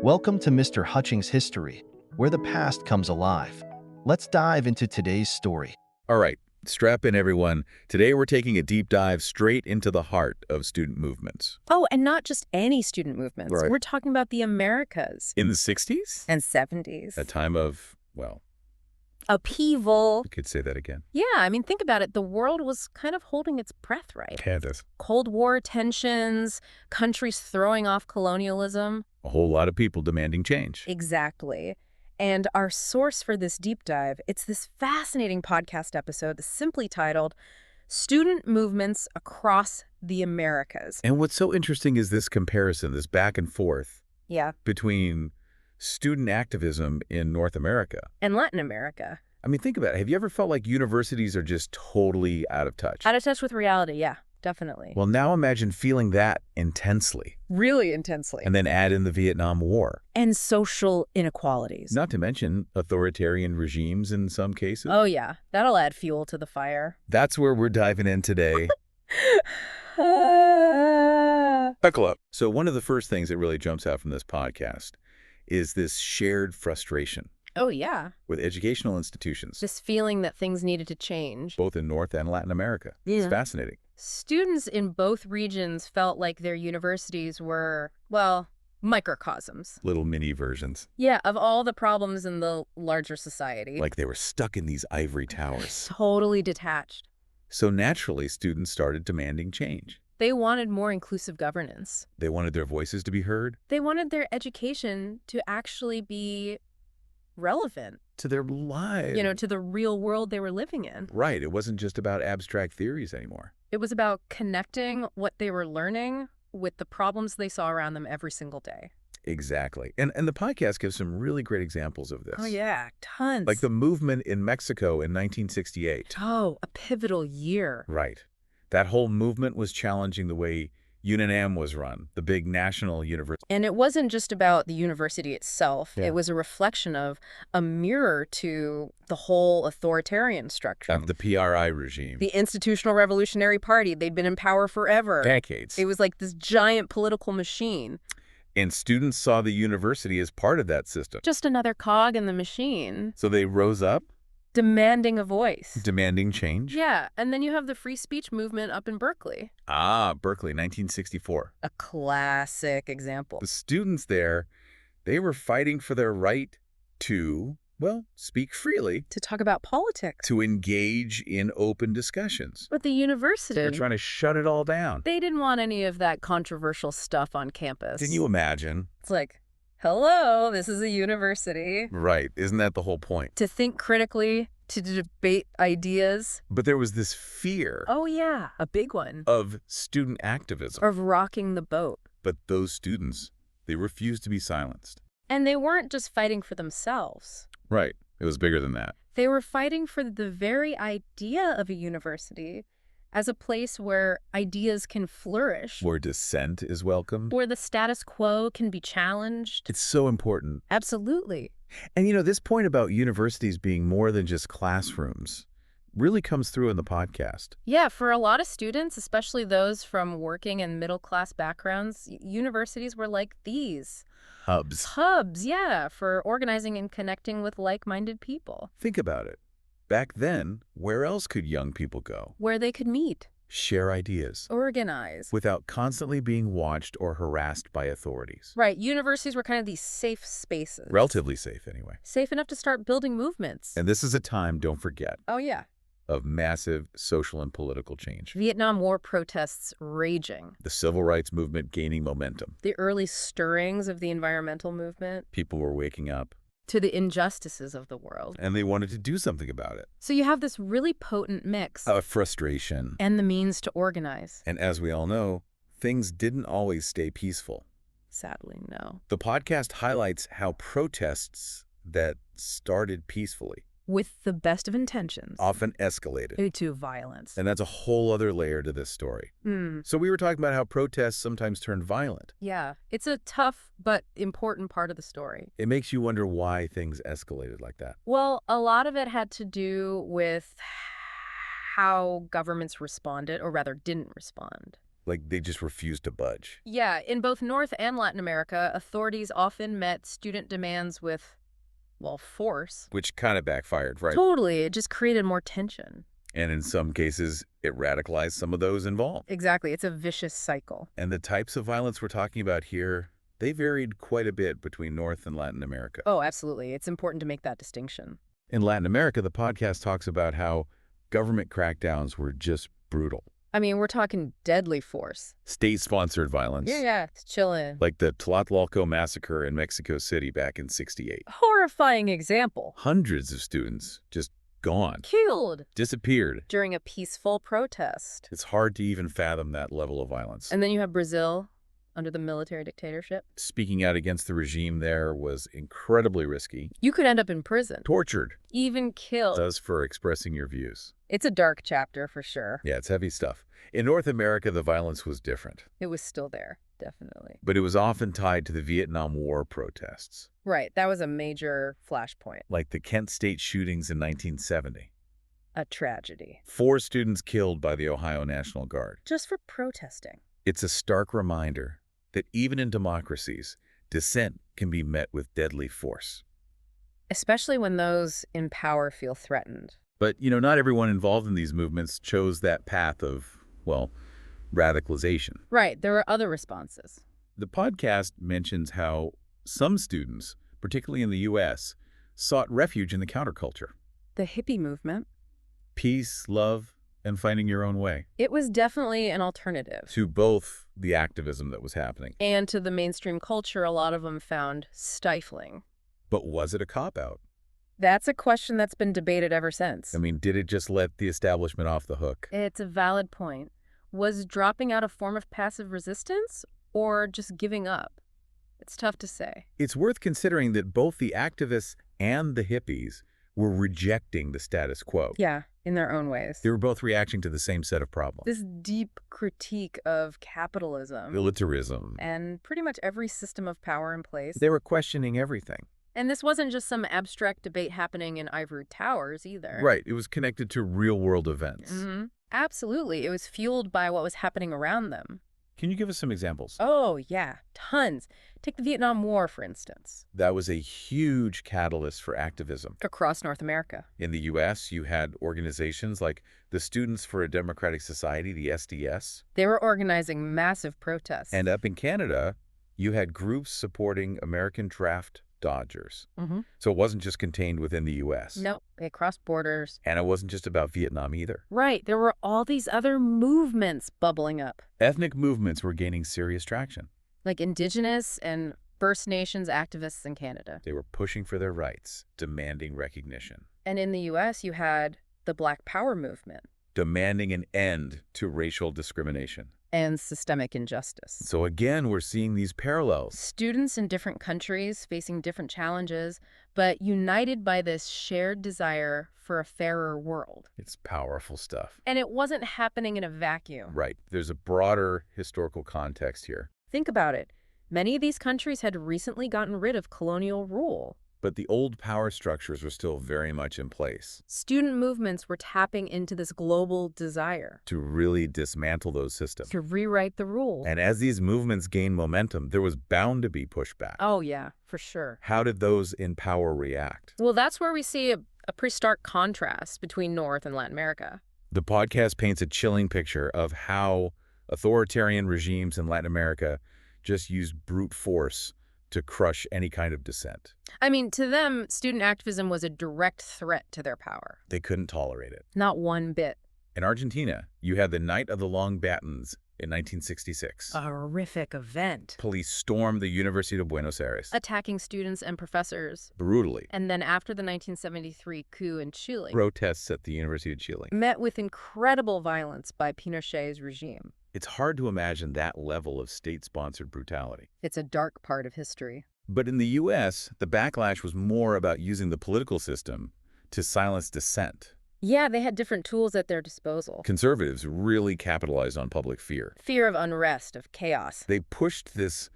Welcome to Mr. Hutchings History, where the past comes alive. Let's dive into today's story. All right, strap in everyone. Today we're taking a deep dive straight into the heart of student movements. Oh, and not just any student movements. Right. We're talking about the Americas. In the 60s? And 70s. A time of, well, upheaval. we could say that again. Yeah, I mean, think about it. The world was kind of holding its breath, right? Yeah, it is. Cold War tensions, countries throwing off colonialism. A whole lot of people demanding change. Exactly. And our source for this deep dive, it's this fascinating podcast episode simply titled Student Movements Across the Americas. And what's so interesting is this comparison, this back and forth between student activism in North America and Latin America. I mean, think about it. Have you ever felt like universities are just totally out of touch? Out of touch with reality, yeah, definitely. Well, now imagine feeling that intensely. Really intensely. And then add in the Vietnam War. And social inequalities. Not to mention authoritarian regimes in some cases. Oh, yeah. That'll add fuel to the fire. That's where we're diving in today. Buckle up. So one of the first things that really jumps out from this podcast is this shared frustration. Oh, yeah. With educational institutions. This feeling that things needed to change. Both in North and Latin America. Yeah. It's fascinating. Students in both regions felt like their universities were, well, microcosms. Little mini versions. Yeah, of all the problems in the larger society. Like they were stuck in these ivory towers. Totally detached. So naturally, students started demanding change. They wanted more inclusive governance. They wanted their voices to be heard. They wanted their education to actually be relevant. To their lives. You know, to the real world they were living in. Right. It wasn't just about abstract theories anymore. It was about connecting what they were learning with the problems they saw around them every single day. Exactly. And the podcast gives some really great examples of this. Oh, yeah. Tons. Like the movement in Mexico in 1968. Oh, a pivotal year. Right. That whole movement was challenging the way UNAM was run, the big national university. And it wasn't just about the university itself. Yeah. It was a reflection of a mirror to the whole authoritarian structure. Of the PRI regime. The Institutional Revolutionary Party. They'd been in power forever. Decades. It was like this giant political machine. And students saw the university as part of that system. Just another cog in the machine. So they rose up. Demanding a voice. Demanding change. Yeah, and then you have the free speech movement up in Berkeley. Ah, Berkeley, 1964. A classic example. The students there, they were fighting for their right to, well, speak freely. To talk about politics. To engage in open discussions. But the university... They're trying to shut it all down. They didn't want any of that controversial stuff on campus. Didn't you imagine? It's like, hello, this is a university. Right. Isn't that the whole point? To think critically, to debate ideas. But there was this fear. Oh, yeah, a big one. Of student activism. Of rocking the boat. But those students, they refused to be silenced. And they weren't just fighting for themselves. Right. It was bigger than that. They were fighting for the very idea of a university as a place where ideas can flourish. Where dissent is welcomed. Where the status quo can be challenged. It's so important. Absolutely. And you know, this point about universities being more than just classrooms really comes through in the podcast. Yeah, for a lot of students, especially those from working and middle-class backgrounds, universities were like these. Hubs. Hubs, yeah, for organizing and connecting with like-minded people. Think about it. Back then, where else could young people go? Where they could meet. Share ideas. Organize. Without constantly being watched or harassed by authorities. Right. Universities were kind of these safe spaces. Relatively safe, anyway. Safe enough to start building movements. And this is a time, don't forget, oh, yeah, of massive social and political change. Vietnam War protests raging. The civil rights movement gaining momentum. The early stirrings of the environmental movement. People were waking up. To the injustices of the world. And they wanted to do something about it. So you have this really potent mix. Of frustration. And the means to organize. And as we all know, things didn't always stay peaceful. Sadly, no. The podcast highlights how protests that started peacefully with the best of intentions, often escalated to violence. And that's a whole other layer to this story. So we were talking about how protests sometimes turn violent. Yeah, it's a tough but important part of the story. It makes you wonder why things escalated like that. Well, a lot of it had to do with how governments responded, or rather didn't respond. Like they just refused to budge. Yeah, in both North and Latin America, authorities often met student demands with, well, force. Which kind of backfired, right? Totally. It just created more tension. And in some cases, it radicalized some of those involved. Exactly. It's a vicious cycle. And the types of violence we're talking about here, they varied quite a bit between North and Latin America. Oh, absolutely. It's important to make that distinction. In Latin America, the podcast talks about how government crackdowns were just brutal. I mean, we're talking deadly force. State-sponsored violence. Yeah, it's chilling. Like the Tlatelolco Massacre in Mexico City back in '68. Horrifying example. Hundreds of students just gone. Killed. Disappeared. During a peaceful protest. It's hard to even fathom that level of violence. And then you have Brazil under the military dictatorship. Speaking out against the regime there was incredibly risky. You could end up in prison. Tortured. Even killed. Does for expressing your views. It's a dark chapter for sure. Yeah, it's heavy stuff. In North America, the violence was different. It was still there, definitely. But it was often tied to the Vietnam War protests. Right, that was a major flashpoint. Like the Kent State shootings in 1970. A tragedy. 4 students killed by the Ohio National Guard. Just for protesting. It's a stark reminder that even in democracies, dissent can be met with deadly force. Especially when those in power feel threatened. But, not everyone involved in these movements chose that path of, well, radicalization. Right, there were other responses. The podcast mentions how some students, particularly in the U.S., sought refuge in the counterculture. The hippie movement. Peace, love, and finding your own way. It was definitely an alternative. To both the activism that was happening. And to the mainstream culture a lot of them found stifling. But was it a cop-out? That's a question that's been debated ever since. I mean, did it just let the establishment off the hook? It's a valid point. Was dropping out a form of passive resistance or just giving up? It's tough to say. It's worth considering that both the activists and the hippies were rejecting the status quo. Yeah, in their own ways. They were both reacting to the same set of problems. This deep critique of capitalism. Militarism. And pretty much every system of power in place. They were questioning everything. And this wasn't just some abstract debate happening in ivory towers either. Right. It was connected to real-world events. Mm-hmm. Absolutely. It was fueled by what was happening around them. Can you give us some examples? Oh, yeah. Tons. Take the Vietnam War, for instance. That was a huge catalyst for activism. Across North America. In the U.S., you had organizations like the Students for a Democratic Society, the SDS. They were organizing massive protests. And up in Canada, you had groups supporting American draft dodgers. Mm-hmm. So it wasn't just contained within the U.S. No, they crossed borders. And it wasn't just about Vietnam either. Right. There were all these other movements bubbling up. Ethnic movements were gaining serious traction. Like Indigenous and First Nations activists in Canada. They were pushing for their rights, demanding recognition. And in the U.S., you had the Black Power movement. Demanding an end to racial discrimination. And systemic injustice. So again, we're seeing these parallels. Students in different countries facing different challenges, but united by this shared desire for a fairer world. It's powerful stuff. And it wasn't happening in a vacuum. Right. There's a broader historical context here. Think about it. Many of these countries had recently gotten rid of colonial rule. But the old power structures were still very much in place. Student movements were tapping into this global desire. To really dismantle those systems. To rewrite the rules. And as these movements gained momentum, there was bound to be pushback. Oh, yeah, for sure. How did those in power react? Well, that's where we see a pretty stark contrast between North and Latin America. The podcast paints a chilling picture of how authoritarian regimes in Latin America just used brute force to crush any kind of dissent. I mean, to them, student activism was a direct threat to their power. They couldn't tolerate it. Not one bit. In Argentina, you had the Night of the Long Batons in 1966. A horrific event. Police stormed the University of Buenos Aires. Attacking students and professors. Brutally. And then after the 1973 coup in Chile. Protests at the University of Chile. Met with incredible violence by Pinochet's regime. It's hard to imagine that level of state-sponsored brutality. It's a dark part of history. But in the U.S., the backlash was more about using the political system to silence dissent. Yeah, they had different tools at their disposal. Conservatives really capitalized on public fear. Fear of unrest, of chaos. They pushed this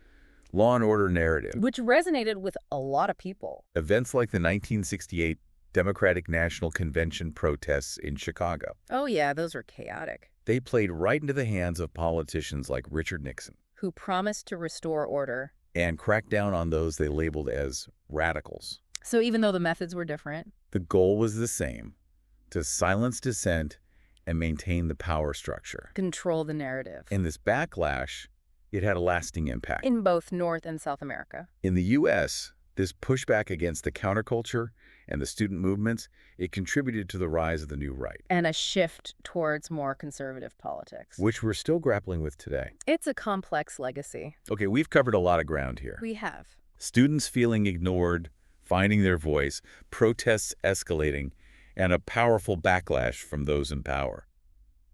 law and order narrative. Which resonated with a lot of people. Events like the 1968 Democratic National Convention protests in Chicago. Oh yeah, those were chaotic. They played right into the hands of politicians like Richard Nixon Who promised to restore order. and cracked down on those they labeled as radicals. So even though the methods were different, The goal was the same, to silence dissent and maintain the power structure. control the narrative. In this backlash, it had a lasting impact. In both North and South America. In the U.S., this pushback against the counterculture and the student movements, it contributed to the rise of the new right, And a shift towards more conservative politics. which we're still grappling with today. It's a complex legacy. Okay, we've covered a lot of ground here. We have. Students feeling ignored, finding their voice, protests escalating, and a powerful backlash from those in power.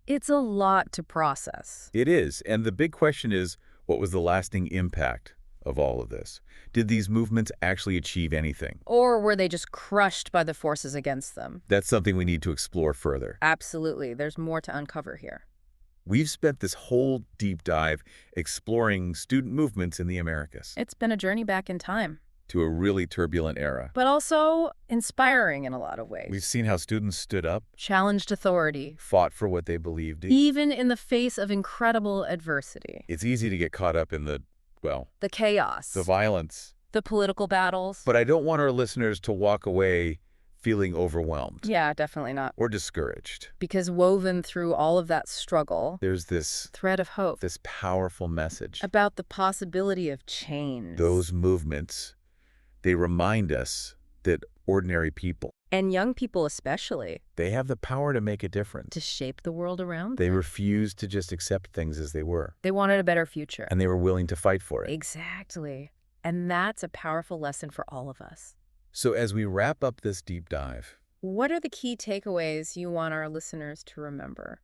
It's a lot to process. It is, and the big question is, what was the lasting impact of all of this? Did these movements actually achieve anything? Or were they just crushed by the forces against them? That's something we need to explore further. Absolutely. There's more to uncover here. We've spent this whole deep dive exploring student movements in the Americas It's been a journey back in time, to a really turbulent era. but also inspiring in a lot of ways. We've seen how students stood up, Challenged authority, fought for what they believed in. even in the face of incredible adversity. It's easy to get caught up in the chaos, the violence. the political battles. But I don't want our listeners to walk away feeling overwhelmed Yeah, definitely not. or discouraged. Because woven through all of that struggle, There's this thread of hope powerful message. about the possibility of change. Those movements, they remind us that ordinary people, And young people especially, they have the power to make a difference. to shape the world around They them. refused to just accept things as they were, They wanted a better future. and they were willing to fight for it. Exactly. And that's a powerful lesson for all of us. So as we wrap up this deep dive, What are the key takeaways you want our listeners to remember?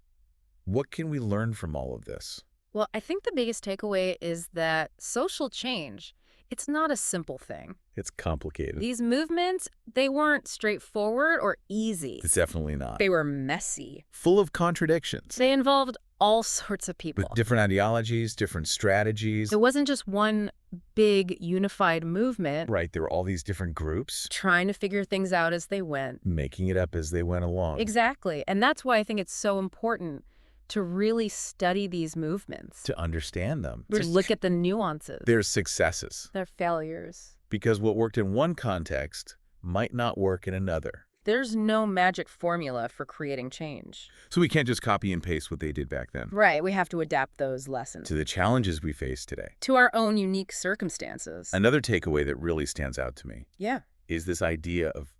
what can we learn from all of this? Well, I think the biggest takeaway is that social change, it's not a simple thing. It's complicated. These movements, they weren't straightforward or easy. It's definitely not. They were messy. Full of contradictions. They involved all sorts of people. With different ideologies, different strategies. It wasn't just one big unified movement Right, there were all these different groups trying to figure things out as they went. making it up as they went along. Exactly. And that's why I think it's so important to really study these movements. To understand them. To look at the nuances. their successes. Their failures. Because what worked in one context might not work in another. There's no magic formula for creating change. So we can't just copy and paste what they did back then. Right. We have to adapt those lessons To the challenges we face today. to our own unique circumstances. Another takeaway that really stands out to me Yeah. is this idea of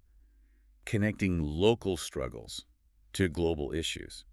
connecting local struggles to global issues.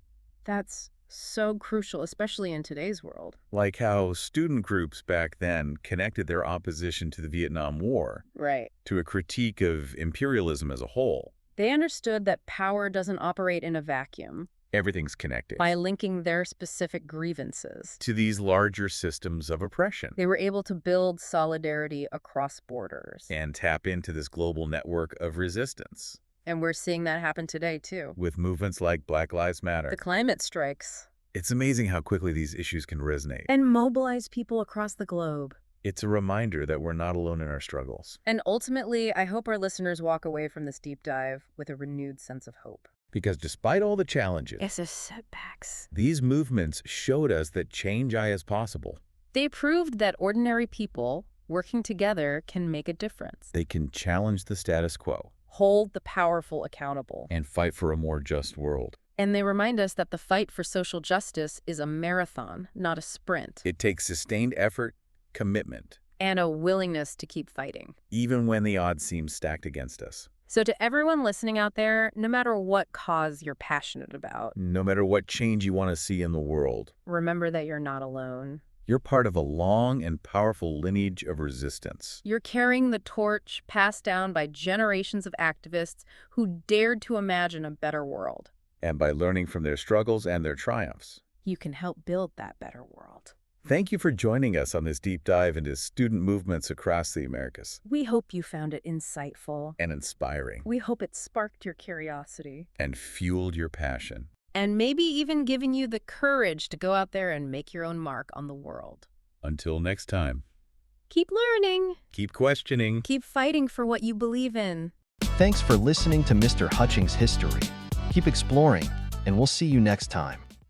That's so crucial, especially in today's world. Like how student groups back then connected their opposition to the Vietnam War Right. to a critique of imperialism as a whole. They understood that power doesn't operate in a vacuum Everything's connected by linking their specific grievances. to these larger systems of oppression They were able to build solidarity across borders. and tap into this global network of resistance And we're seeing that happen today, too. with movements like Black Lives Matter. The climate strikes. It's amazing how quickly these issues can resonate. And mobilize people across the globe. It's a reminder that we're not alone in our struggles. And ultimately, I hope our listeners walk away from this deep dive with a renewed sense of hope. Because despite all the challenges, Yes, setbacks. these movements showed us that change is possible. They proved that ordinary people working together can make a difference. They can challenge the status quo Hold the powerful accountable. and fight for a more just world. And they remind us that the fight for social justice is a marathon, not a sprint. It takes sustained effort, commitment, And a willingness to keep fighting. even when the odds seem stacked against us. So to everyone listening out there, no matter what cause you're passionate about, No matter what change you want to see in the world, remember that you're not alone. you're part of a long and powerful lineage of resistance. You're carrying the torch passed down by generations of activists who dared to imagine a better world. And by learning from their struggles and their triumphs, You can help build that better world. thank you for joining us on this deep dive into student movements across the Americas. We hope you found it insightful. And inspiring. We hope it sparked your curiosity. And fueled your passion. And maybe even given you the courage to go out there and make your own mark on the world. Until next time, Keep learning. keep questioning. Keep fighting for what you believe in. Thanks for listening to Mr. Hutchings History. Keep exploring, and we'll see you next time.